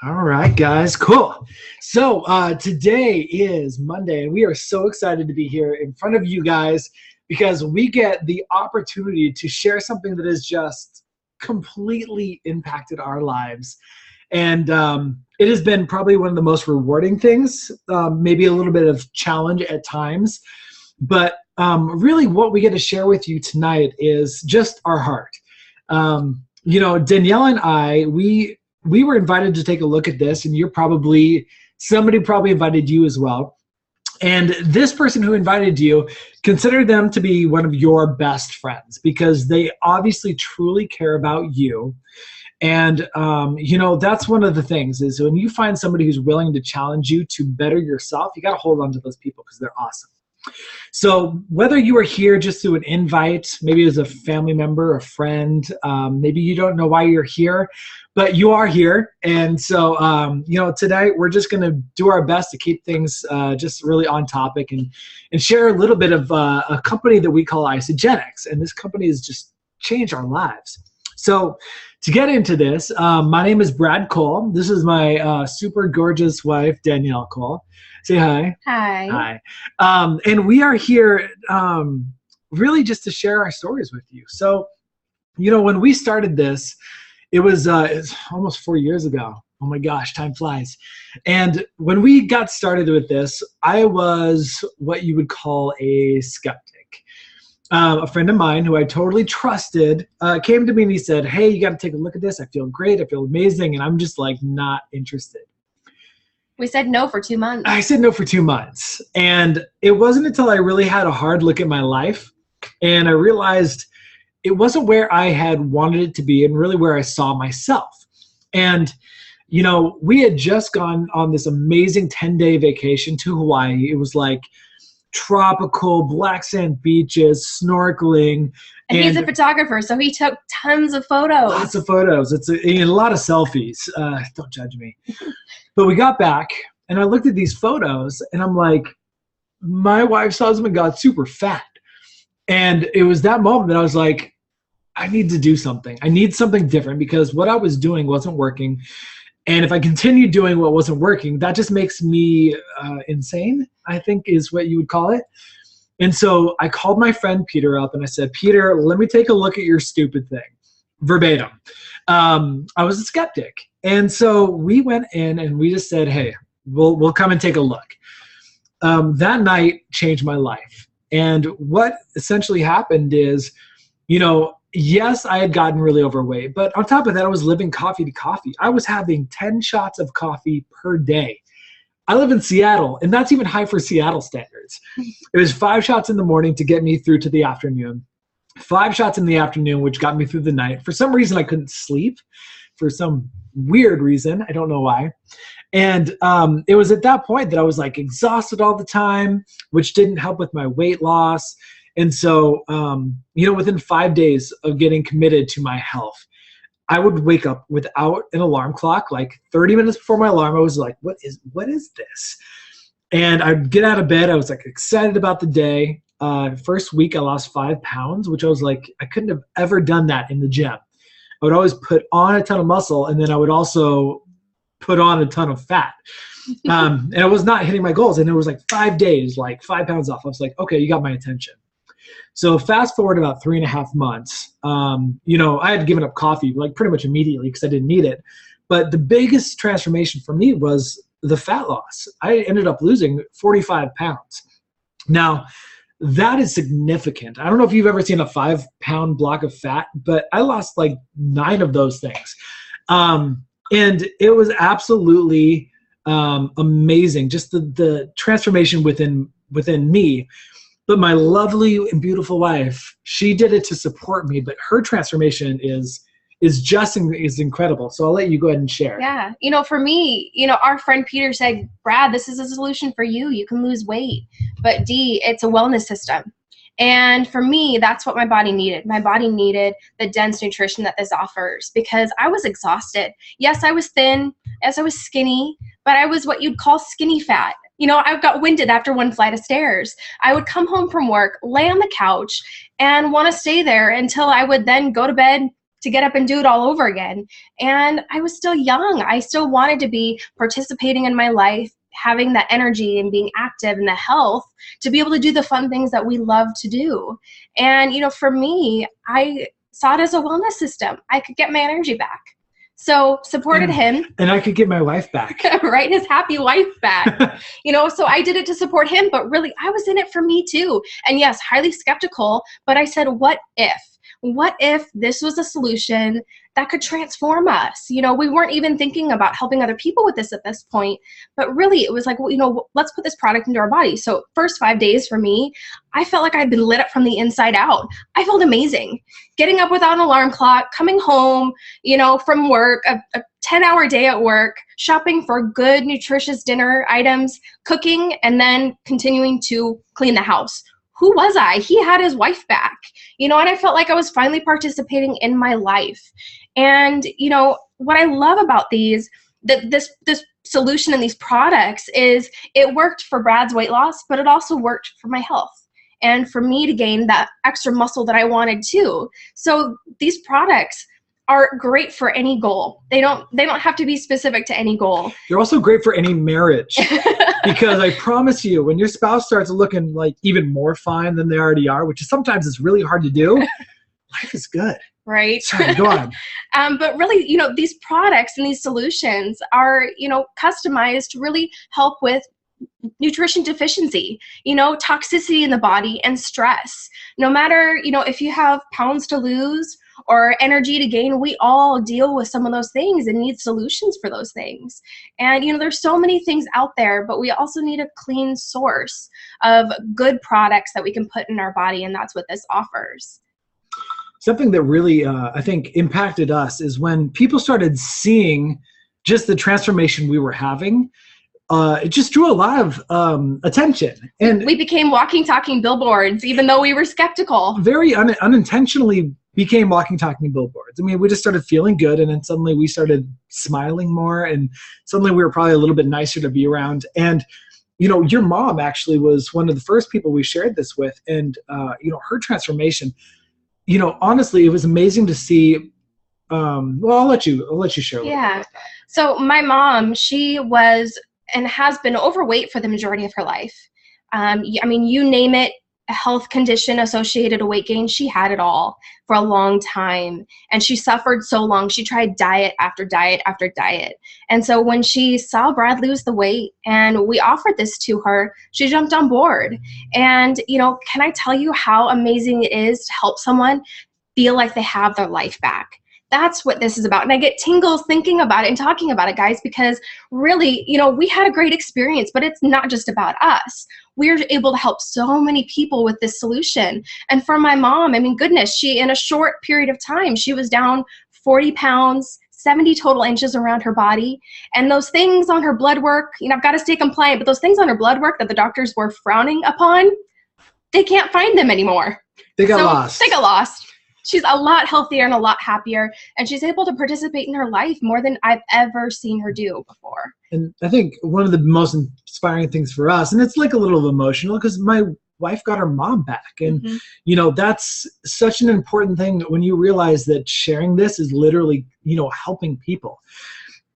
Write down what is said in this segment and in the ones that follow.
All right, guys, cool. So today is Monday, and we are so excited to be here in front of you guys because we get the opportunity to share something that has just completely impacted our lives. And it has been probably one of the most rewarding things, maybe a little bit of challenge at times. But really what we get to share with you tonight is just our heart. Danielle and I, we were invited to take a look at this, and somebody probably invited you as well. And this person who invited you, consider them to be one of your best friends because they obviously truly care about you. And, that's one of the things is when you find somebody who's willing to challenge you to better yourself, you got to hold on to those people because they're awesome. So whether you are here just through an invite, maybe as a family member, a friend, maybe you don't know why you're here, but you are here. And so, today we're just going to do our best to keep things just really on topic and share a little bit of a company that we call Isogenics. And this company has just changed our lives. So to get into this, my name is Brad Cole. This is my super gorgeous wife, Danielle Cole. Say hi. Hi. Hi. And we are here really just to share our stories with you. So, when we started this, it's almost 4 years ago. Oh my gosh, time flies. And when we got started with this, I was what you would call a skeptic. A friend of mine who I totally trusted came to me and he said, hey, you got to take a look at this. I feel great. I feel amazing. And I'm just like not interested. We said no for 2 months. I said no for 2 months. And it wasn't until I really had a hard look at my life and I realized it wasn't where I had wanted it to be and really where I saw myself. And, we had just gone on this amazing 10-day vacation to Hawaii. It was like tropical black sand beaches, snorkeling. And he's a photographer, so he took tons of photos. Lots of photos. It's a lot of selfies. Don't judge me. But we got back, and I looked at these photos, and I'm like, my wife's husband got super fat. And it was that moment that I was like, I need to do something. I need something different because what I was doing wasn't working. And if I continue doing what wasn't working, that just makes me insane, I think is what you would call it. And so I called my friend Peter up and I said, Peter, let me take a look at your stupid thing. Verbatim. I was a skeptic. And so we went in and we just said, hey, we'll come and take a look. That night changed my life. And what essentially happened is, yes, I had gotten really overweight, but on top of that, I was living coffee to coffee. I was having 10 shots of coffee per day. I live in Seattle, and that's even high for Seattle standards. It was 5 shots in the morning to get me through to the afternoon, 5 shots in the afternoon, which got me through the night. For some reason, I couldn't sleep for some weird reason. I don't know why. And it was at that point that I was like exhausted all the time, which didn't help with my weight loss. And so, within 5 days of getting committed to my health, I would wake up without an alarm clock, like 30 minutes before my alarm. I was like, what is this? And I'd get out of bed. I was like excited about the day. First week, I lost 5 pounds, which I was like, I couldn't have ever done that in the gym. I would always put on a ton of muscle, and then I would also put on a ton of fat. And I was not hitting my goals. And it was like 5 days, like 5 pounds off. I was like, okay, you got my attention. So fast forward about 3.5 months, I had given up coffee like pretty much immediately because I didn't need it. But the biggest transformation for me was the fat loss. I ended up losing 45 pounds. Now, that is significant. I don't know if you've ever seen a 5-pound block of fat, but I lost like 9 of those things. And it was absolutely amazing, just the transformation within me. But my lovely and beautiful wife, she did it to support me, but her transformation is incredible. So I'll let you go ahead and share. Yeah. For me, our friend Peter said, Brad, this is a solution for you. You can lose weight. But D, it's a wellness system. And for me, that's what my body needed. My body needed the dense nutrition that this offers because I was exhausted. Yes, I was thin. Yes, I was skinny, but I was what you'd call skinny fat. I got winded after 1 flight of stairs. I would come home from work, lay on the couch, and want to stay there until I would then go to bed, to get up and do it all over again. And I was still young. I still wanted to be participating in my life, having that energy and being active and the health to be able to do the fun things that we love to do. And, for me, I saw it as a wellness system. I could get my energy back. So supported him. And I could get my wife back. Right, his happy wife back. So I did it to support him, but really I was in it for me too. And yes, highly skeptical, but I said, what if? What if this was a solution that could transform us? We weren't even thinking about helping other people with this at this point, but really it was like, well, let's put this product into our body. So first 5 days for me, I felt like I'd been lit up from the inside out. I felt amazing. Getting up without an alarm clock, coming home, from work, a 10-hour day at work, shopping for good, nutritious dinner items, cooking, and then continuing to clean the house. Who was I? He had his wife back, and I felt like I was finally participating in my life. And, what I love about this solution and these products is it worked for Brad's weight loss, but it also worked for my health and for me to gain that extra muscle that I wanted too. So these products are great for any goal. They don't have to be specific to any goal. They're also great for any marriage. Because I promise you, when your spouse starts looking like even more fine than they already are, which is sometimes it's really hard to do, life is good. Right. Sorry, go on. But really, these products and these solutions are, customized to really help with nutrition deficiency, toxicity in the body and stress. No matter, if you have pounds to lose or energy to gain, we all deal with some of those things and need solutions for those things. And, there's so many things out there, but we also need a clean source of good products that we can put in our body. And that's what this offers. Something that really, I think, impacted us is when people started seeing just the transformation we were having. It just drew a lot of attention. And we became walking, talking billboards, even though we were skeptical. Very unintentionally became walking, talking billboards. I mean, we just started feeling good, and then suddenly we started smiling more, and suddenly we were probably a little bit nicer to be around. And, your mom actually was one of the first people we shared this with, and, her transformation, honestly, it was amazing to see. Well, I'll let you share a little bit about that. So my mom, she was and has been overweight for the majority of her life. You name it, a health condition associated with weight gain, she had it all for a long time. And she suffered so long. She tried diet after diet after diet. And so when she saw Brad lose the weight and we offered this to her, she jumped on board. And, can I tell you how amazing it is to help someone feel like they have their life back? That's what this is about. And I get tingles thinking about it and talking about it, guys, because really, we had a great experience, but it's not just about us. We're able to help so many people with this solution. And for my mom, goodness, she, in a short period of time, she was down 40 pounds, 70 total inches around her body. And those things on her blood work, I've got to stay compliant, but those things on her blood work that the doctors were frowning upon, they can't find them anymore. They got lost. They got lost. She's a lot healthier and a lot happier, and she's able to participate in her life more than I've ever seen her do before. And I think one of the most inspiring things for us, and it's like a little emotional, because my wife got her mom back. And, that's such an important thing when you realize that sharing this is literally, helping people.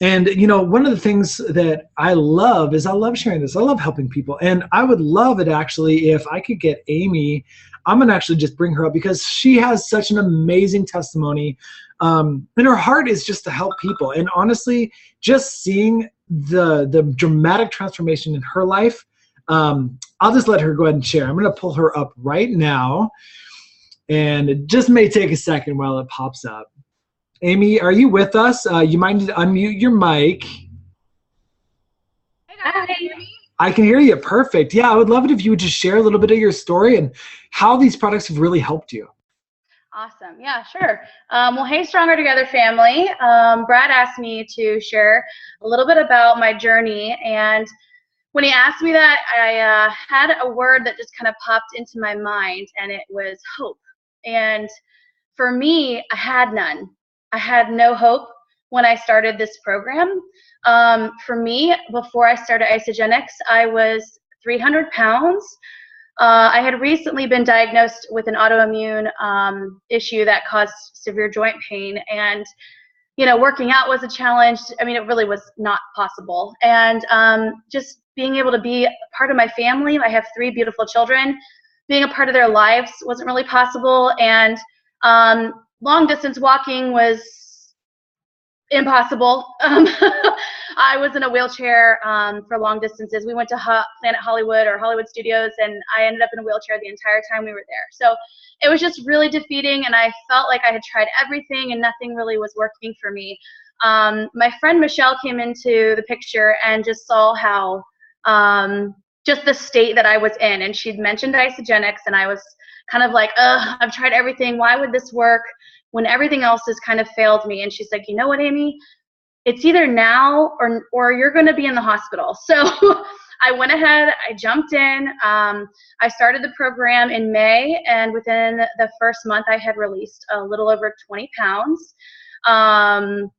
And, one of the things that I love is I love sharing this. I love helping people. And I would love it, actually, if I could get Amy. I'm going to actually just bring her up because she has such an amazing testimony. And her heart is just to help people. And honestly, just seeing the dramatic transformation in her life, I'll just let her go ahead and share. I'm going to pull her up right now. And it just may take a second while it pops up. Amy, are you with us? You might need to unmute your mic. Hi. I can hear you. Perfect. Yeah, I would love it if you would just share a little bit of your story and how these products have really helped you. Awesome. Yeah, sure. Well, hey, Stronger Together family. Brad asked me to share a little bit about my journey. And when he asked me that, I had a word that just kind of popped into my mind, and it was hope. And for me, I had none. I had no hope when I started this program. For me, before I started Isogenics, I was 300 pounds. I had recently been diagnosed with an autoimmune issue that caused severe joint pain, and working out was a challenge. I mean, it really was not possible. And just being able to be part of my family, I have 3 beautiful children, being a part of their lives wasn't really possible. And long distance walking was impossible. I was in a wheelchair for long distances. We went to Planet Hollywood or Hollywood Studios, and I ended up in a wheelchair the entire time we were there. So it was just really defeating, and I felt like I had tried everything and nothing really was working for me. My friend Michelle came into the picture and just saw how just the state that I was in, and she'd mentioned Isagenix, and I was kind of like, ugh, I've tried everything. Why would this work when everything else has kind of failed me? And she's like, you know what, Amy? It's either now or you're going to be in the hospital. So I went ahead, I jumped in. I started the program in May, and within the first month I had released a little over 20 pounds. And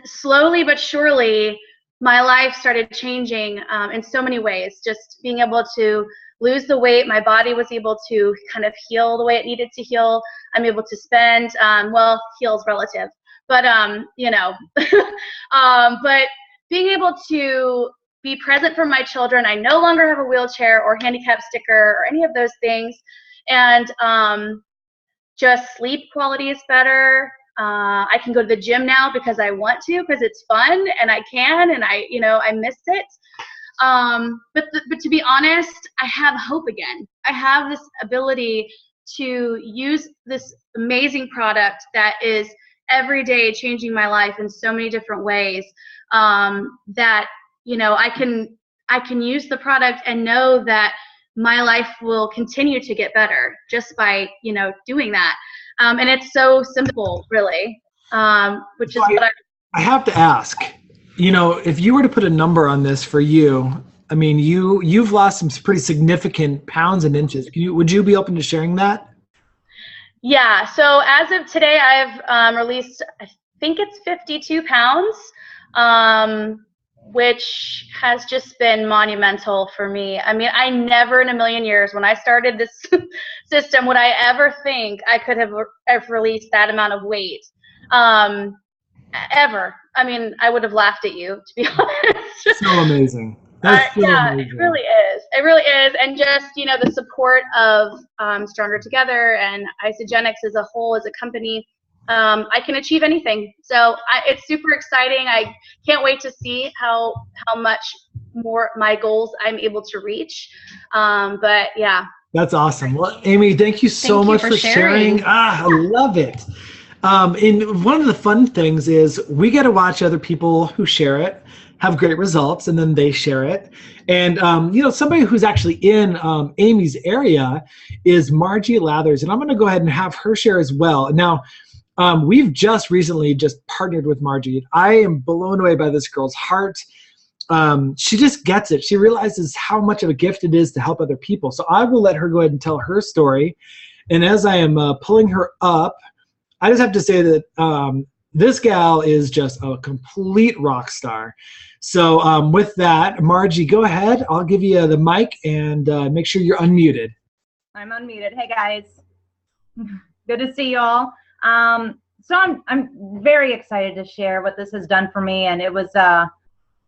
slowly but surely, my life started changing in so many ways. Just being able to lose the weight, my body was able to kind of heal the way it needed to heal. I'm able to spend, well, heal's relative, but but being able to be present for my children. I no longer have a wheelchair or handicap sticker or any of those things, and just sleep quality is better. I can go to the gym now because I want to, because it's fun, and I can, and I missed it. But to be honest, I have hope again. I have this ability to use this amazing product that is every day changing my life in so many different ways, that I can use the product and know that my life will continue to get better just by doing that. And it's so simple, really, which is what I have to ask. If you were to put a number on this for you, I mean, you've lost some pretty significant pounds and inches. Would you be open to sharing that? Yeah. So as of today, I've released, I think it's 52 pounds, which has just been monumental for me. I mean, I never in a million years, when I started this system, would I ever think I could have released that amount of weight. Ever. I mean, I would have laughed at you, to be honest. So amazing. That's so amazing. It really is. It really is. And just, the support of Stronger Together and Isagenix as a whole, as a company, I can achieve anything. So it's super exciting. I can't wait to see how much more my goals I'm able to reach. But yeah. That's awesome. Well, Amy, thank you so much for sharing. I love it. And one of the fun things is we get to watch other people who share it, have great results, and then they share it. And, somebody who's actually in Amy's area is Margie Lathers. And I'm going to go ahead and have her share as well. Now, we've just recently partnered with Margie. I am blown away by this girl's heart. She just gets it. She realizes how much of a gift it is to help other people. So I will let her go ahead and tell her story. And as I am pulling her up, I just have to say that this gal is just a complete rock star. So with that, Margie, go ahead. I'll give you the mic and make sure you're unmuted. I'm unmuted. Hey, guys. Good to see you all. So I'm very excited to share what this has done for me. And it was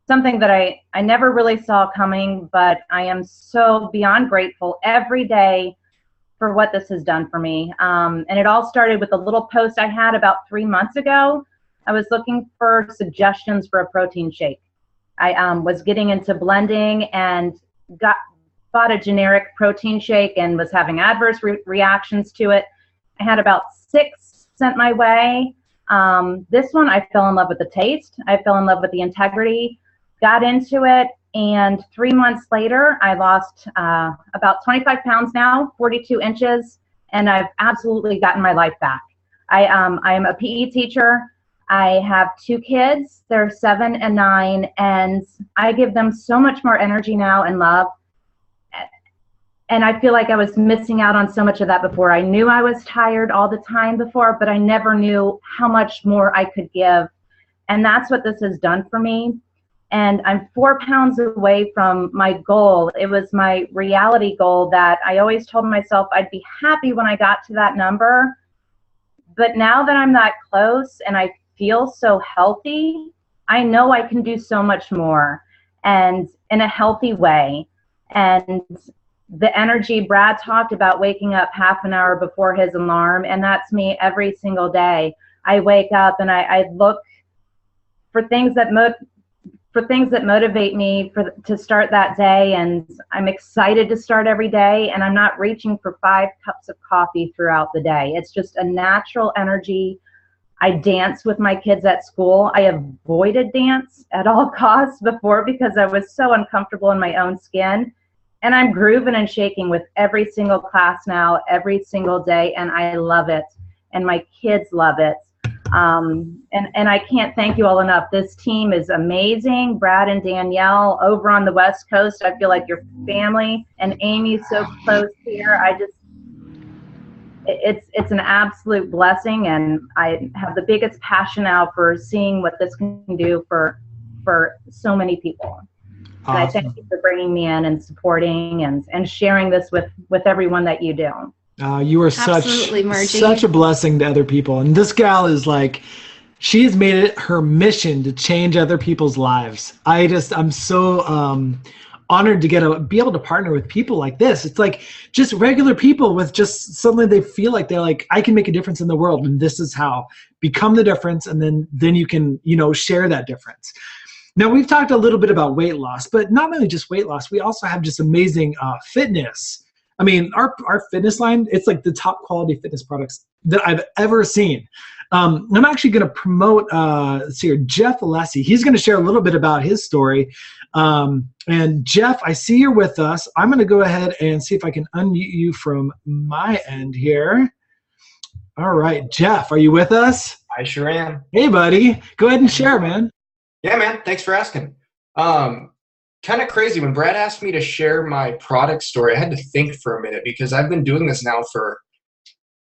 something that I never really saw coming, but I am so beyond grateful every day for what this has done for me. And it all started with a little post I had about 3 months ago. I was looking for suggestions for a protein shake. I was getting into blending and bought a generic protein shake and was having adverse reactions to it. I had about 6 sent my way. This one, I fell in love with the taste. I fell in love with the integrity, got into it. And 3 months later, I lost about 25 pounds now, 42 inches, and I've absolutely gotten my life back. I am a PE teacher. I have 2 kids. They're 7 and 9, and I give them so much more energy now and love. And I feel like I was missing out on so much of that before. I knew I was tired all the time before, but I never knew how much more I could give. And that's what this has done for me. And I'm 4 pounds away from my goal. It was my reality goal that I always told myself I'd be happy when I got to that number. But now that I'm that close and I feel so healthy, I know I can do so much more, and in a healthy way. And the energy, Brad talked about waking up half an hour before his alarm, and that's me every single day. I wake up and I look for things that motivate me to start that day, and I'm excited to start every day, and I'm not reaching for 5 cups of coffee throughout the day. It's just a natural energy. I dance with my kids at school. I avoided dance at all costs before because I was so uncomfortable in my own skin. And I'm grooving and shaking with every single class now, every single day, and I love it. And my kids love it. And I can't thank you all enough. This team is amazing. Brad and Danielle over on the West Coast, I feel like your family, and Amy's so close here. It's an absolute blessing, and I have the biggest passion now for seeing what this can do for so many people. Awesome. And I thank you for bringing me in and supporting and sharing this with everyone that you do. You are Absolutely, such a blessing to other people. And this gal is like, she has made it her mission to change other people's lives. I'm so honored to be able to partner with people like this. It's like just regular people with just suddenly they feel like they're like, I can make a difference in the world, and this is how. Become the difference, and then you can, share that difference. Now, we've talked a little bit about weight loss, but not only just weight loss, we also have just amazing fitness. I mean, our fitness line, it's like the top quality fitness products that I've ever seen. I'm actually going to promote Jeff Alessi. He's going to share a little bit about his story. And Jeff, I see you're with us. I'm going to go ahead and see if I can unmute you from my end here. All right, Jeff, are you with us? I sure am. Hey, buddy. Go ahead and share, man. Yeah, man. Thanks for asking. Kind of crazy. When Brad asked me to share my product story, I had to think for a minute because I've been doing this now for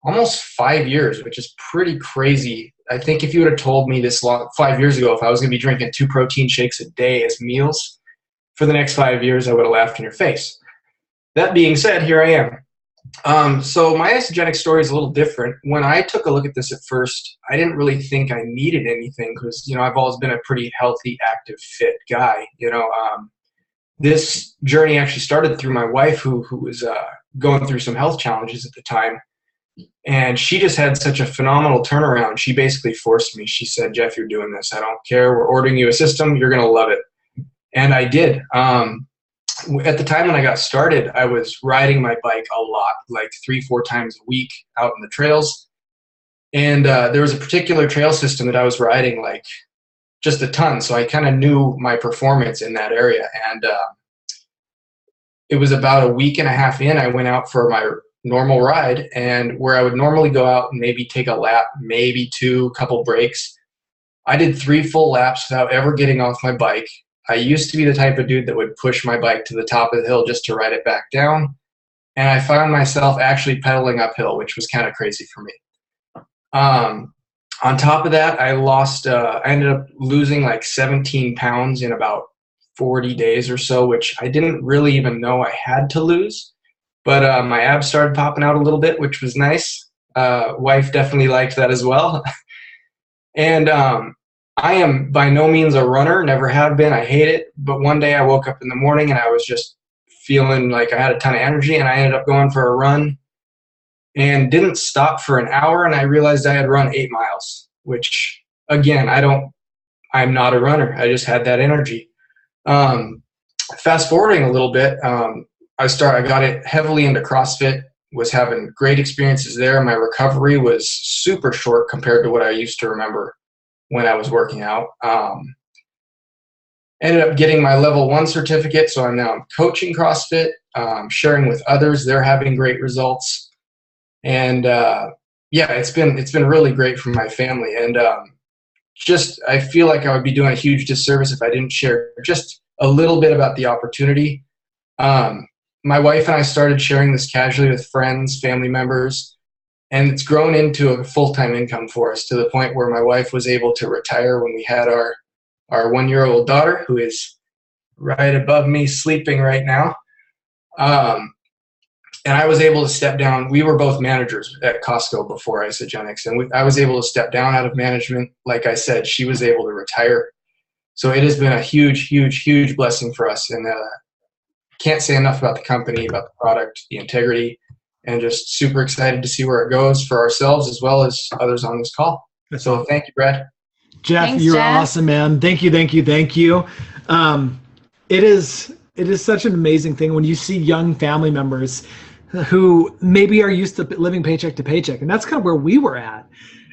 almost 5 years, which is pretty crazy. I think if you would have told me this 5 years ago, if I was going to be drinking 2 protein shakes a day as meals for the next 5 years, I would have laughed in your face. That being said, here I am. So my isogenic story is a little different. When I took a look at this at first, I didn't really think I needed anything because, I've always been a pretty healthy, active, fit guy. This journey actually started through my wife who was going through some health challenges at the time. And she just had such a phenomenal turnaround. She basically forced me. She said, Jeff, you're doing this. I don't care. We're ordering you a system. You're going to love it. And I did. At the time when I got started, I was riding my bike a lot, like 3-4 times a week out in the trails. And there was a particular trail system that I was riding like just a ton. So I kind of knew my performance in that area. And it was about a week and a half in, I went out for my normal ride, and where I would normally go out and maybe take a lap, maybe 2, couple breaks, I did 3 full laps without ever getting off my bike. I used to be the type of dude that would push my bike to the top of the hill just to ride it back down. And I found myself actually pedaling uphill, which was kind of crazy for me. On top of that, I ended up losing like 17 pounds in about 40 days or so, which I didn't really even know I had to lose. But my abs started popping out a little bit, which was nice. Wife definitely liked that as well. And I am by no means a runner, never have been. I hate it. But one day I woke up in the morning and I was just feeling like I had a ton of energy, and I ended up going for a run and didn't stop for an hour. And I realized I had run 8 miles, which again, I'm not a runner. I just had that energy. Fast forwarding a little bit, I got it heavily into CrossFit, was having great experiences there. My recovery was super short compared to what I used to remember when I was working out. Ended up getting my level 1 certificate. So I'm now coaching CrossFit, sharing with others. They're having great results. And it's been really great for my family. And I feel like I would be doing a huge disservice if I didn't share just a little bit about the opportunity. My wife and I started sharing this casually with friends, family members, and it's grown into a full-time income for us to the point where my wife was able to retire when we had our our 1-year-old daughter, who is right above me sleeping right now. And I was able to step down. We were both managers at Costco before Isogenics, and I was able to step down out of management. Like I said, she was able to retire. So it has been a huge, huge, huge blessing for us. And can't say enough about the company, about the product, the integrity, and just super excited to see where it goes for ourselves as well as others on this call. So thank you, Brad. Jeff, Thanks, you're Jeff. awesome, man. Thank you, thank you, thank you. It is such an amazing thing when you see young family members who maybe are used to living paycheck to paycheck. And that's kind of where we were at.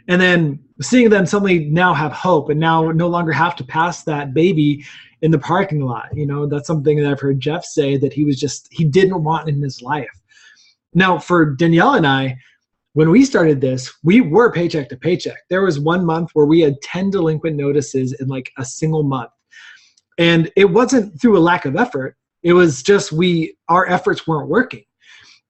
And then seeing them suddenly now have hope and now no longer have to pass that baby in the parking lot. You know, that's something that I've heard Jeff say that he didn't want in his life. Now, for Danielle and I, when we started this, we were paycheck to paycheck. There was 1 month where we had 10 delinquent notices in like a single month. And it wasn't through a lack of effort. It was just our efforts weren't working.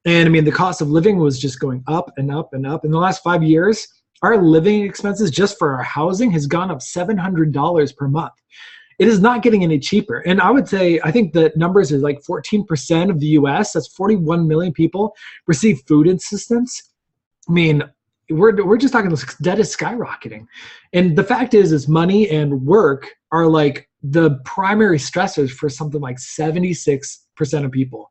And I mean, the cost of living was just going up and up and up. In the last 5 years, our living expenses just for our housing has gone up $700 per month. It is not getting any cheaper. And I would say, I think the numbers is like 14% of the US, that's 41 million people, receive food assistance. I mean, we're just talking, debt is skyrocketing. And the fact is money and work are like the primary stressors for something like 76% of people.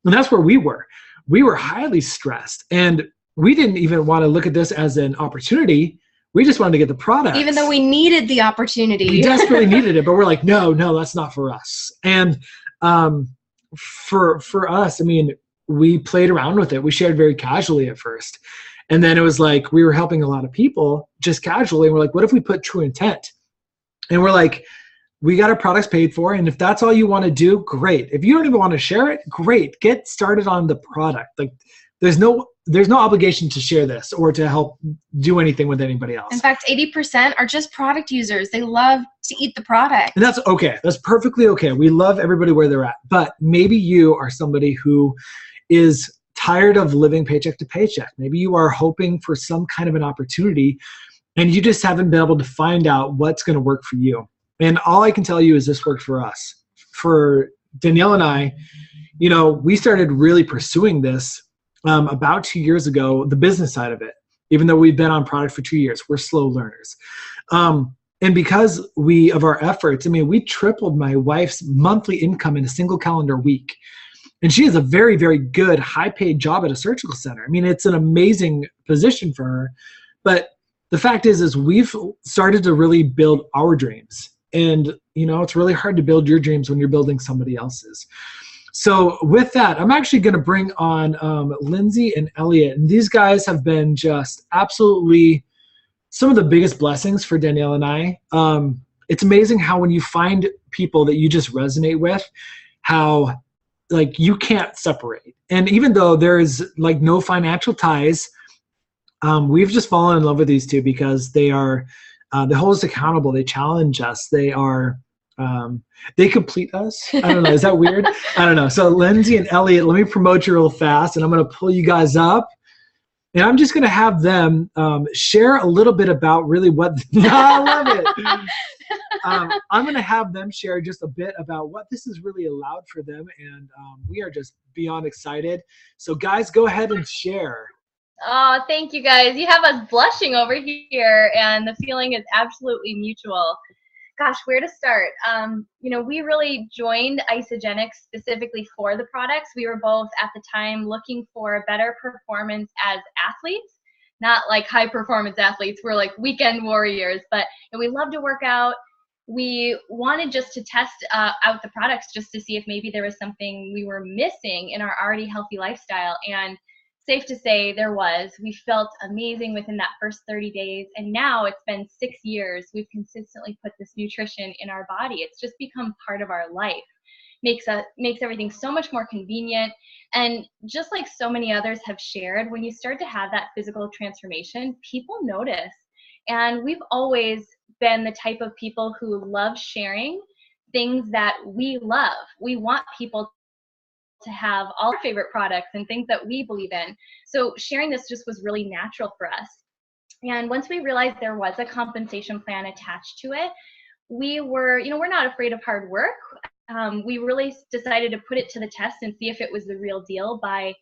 And that's where we were. We were highly stressed, and we didn't even want to look at this as an opportunity. We just wanted to get the product. Even though we needed the opportunity. We desperately needed it, but we're like, no, that's not for us. And for us, I mean, we played around with it. We shared very casually at first. And then it was like we were helping a lot of people just casually. And we're like, what if we put true intent? And we're like, we got our products paid for, and if that's all you want to do, great. If you don't even want to share it, great. Get started on the product. Like, there's no obligation to share this or to help do anything with anybody else. In fact, 80% are just product users. They love to eat the product. And that's okay. That's perfectly okay. We love everybody where they're at. But maybe you are somebody who is tired of living paycheck to paycheck. Maybe you are hoping for some kind of an opportunity, and you just haven't been able to find out what's going to work for you. And all I can tell you is this worked for us. For Danielle and I, you know, we started really pursuing this about 2 years ago, the business side of it. Even though we've been on product for 2 years, we're slow learners. And because of our efforts, I mean, we tripled my wife's monthly income in a single calendar week. And she has a very, very good, high-paid job at a surgical center. I mean, it's an amazing position for her. But the fact is we've started to really build our dreams. And, you know, it's really hard to build your dreams when you're building somebody else's. So with that, I'm actually going to bring on Lindsay and Elliot. And these guys have been just absolutely some of the biggest blessings for Danielle and I. It's amazing how when you find people that you just resonate with, how like you can't separate. And even though there is like no financial ties, we've just fallen in love with these two because they hold us accountable. They challenge us. They complete us. I don't know. Is that weird? I don't know. So Lindsay and Elliot, let me promote you real fast, and I'm going to pull you guys up. And I'm just going to have them share a little bit about really what – I love it. I'm going to have them share just a bit about what this has really allowed for them, and we are just beyond excited. So, guys, go ahead and share. Oh, thank you, guys. You have us blushing over here, and the feeling is absolutely mutual. Gosh, where to start? You know, we really joined Isogenics specifically for the products. We were both at the time looking for better performance as athletes, not like high performance athletes. We're like weekend warriors, but we love to work out. We wanted just to test out the products just to see if maybe there was something we were missing in our already healthy lifestyle. And safe to say there was. We felt amazing within that first 30 days. And now it's been 6 years. We've consistently put this nutrition in our body. It's just become part of our life. Makes everything so much more convenient. And just like so many others have shared, when you start to have that physical transformation, people notice. And we've always been the type of people who love sharing things that we love. We want people to have all our favorite products and things that we believe in. So sharing this just was really natural for us. And once we realized there was a compensation plan attached to it, we were, we're not afraid of hard work. We really decided to put it to the test and see if it was the real deal by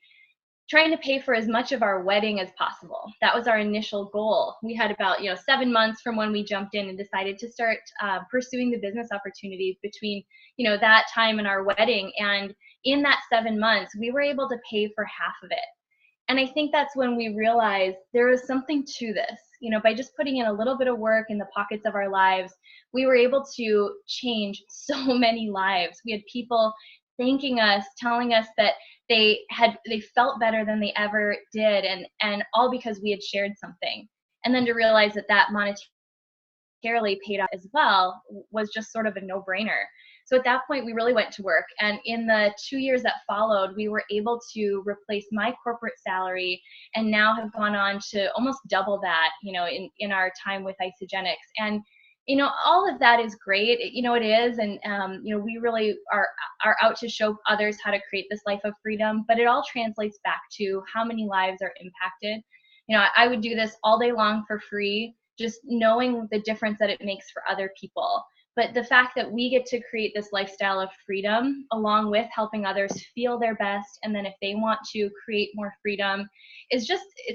trying to pay for as much of our wedding as possible. That was our initial goal. We had about 7 months from when we jumped in and decided to start pursuing the business opportunities between that time and our wedding. And in that 7 months, we were able to pay for half of it. And I think that's when we realized there is something to this. By just putting in a little bit of work in the pockets of our lives, we were able to change so many lives. We had people thanking us, telling us that they felt better than they ever did, and all because we had shared something. And then to realize that monetarily paid off as well was just sort of a no-brainer. So at that point, we really went to work. And in the 2 years that followed, we were able to replace my corporate salary and now have gone on to almost double that, in our time with Isagenix. And all of that is great. It is. And, we really are out to show others how to create this life of freedom, but it all translates back to how many lives are impacted. I would do this all day long for free, just knowing the difference that it makes for other people. But the fact that we get to create this lifestyle of freedom along with helping others feel their best, and then if they want to create more freedom, it's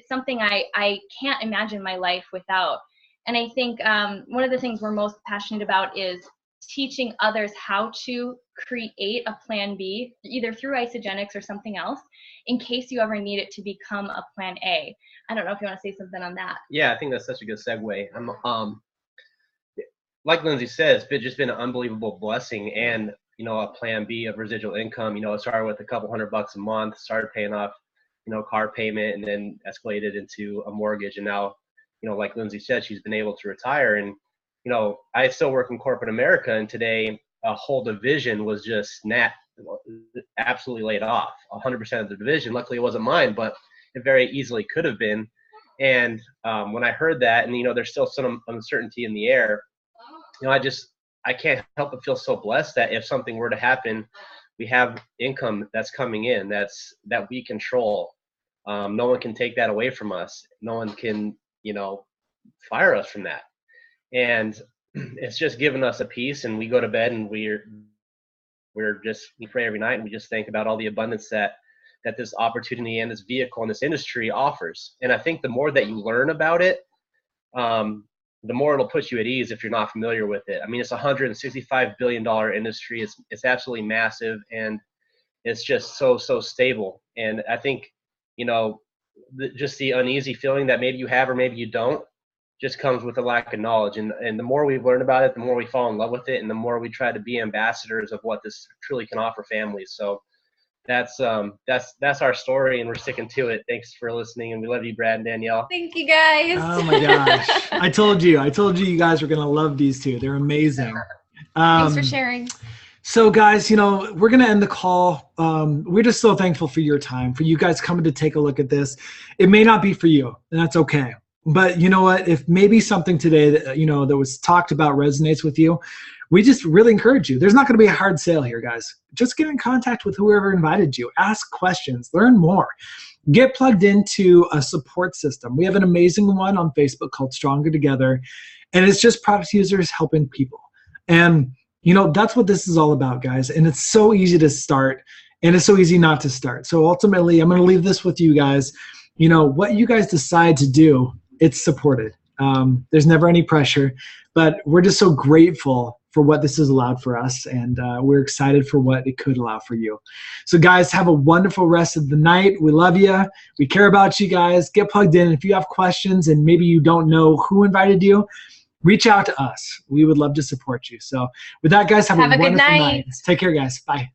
something I can't imagine my life without. And I think one of the things we're most passionate about is teaching others how to create a plan B, either through Isagenix or something else, in case you ever need it to become a plan A. I don't know if you want to say something on that. Yeah, I think that's such a good segue. Like Lindsay says, it's just been an unbelievable blessing, and a plan B of residual income. It started with a couple $100 a month, started paying off, car payment, and then escalated into a mortgage, and now, like Lindsay said, she's been able to retire. And I still work in corporate America, and today a whole division was just absolutely laid off. 100% of the division. Luckily, it wasn't mine, but it very easily could have been. And when I heard that, and there's still some uncertainty in the air. I can't help but feel so blessed that if something were to happen, we have income that's coming in that we control. No one can take that away from us. No one can, fire us from that. And it's just given us a peace, and we go to bed and we pray every night, and we just think about all the abundance that this opportunity and this vehicle and this industry offers. And I think the more that you learn about it, the more it'll put you at ease if you're not familiar with it. I mean, it's a $165 billion industry. It's absolutely massive, and it's just so stable. And I think, just the uneasy feeling that maybe you have or maybe you don't just comes with a lack of knowledge. And the more we learn about it, the more we fall in love with it, and the more we try to be ambassadors of what this truly can offer families. So that's our story, and we're sticking to it. Thanks for listening, and we love you, Brad and Danielle. Thank you, guys. Oh my gosh. I told you you guys were going to love these two. They're amazing. Thanks for sharing. So guys, we're going to end the call. We're just so thankful for your time, for you guys coming to take a look at this. It may not be for you, and that's okay. But you know what? If maybe something today that, that was talked about resonates with you, we just really encourage you. There's not going to be a hard sale here, guys. Just get in contact with whoever invited you. Ask questions. Learn more. Get plugged into a support system. We have an amazing one on Facebook called Stronger Together, and it's just product users helping people. And, that's what this is all about, guys. And it's so easy to start, and it's so easy not to start. So ultimately, I'm going to leave this with you guys. What you guys decide to do, it's supported. There's never any pressure, but we're just so grateful for what this has allowed for us, and we're excited for what it could allow for you. So guys, have a wonderful rest of the night. We love you. We care about you guys. Get plugged in. If you have questions and maybe you don't know who invited you, reach out to us. We would love to support you. So with that, guys, have a wonderful night. Take care, guys. Bye.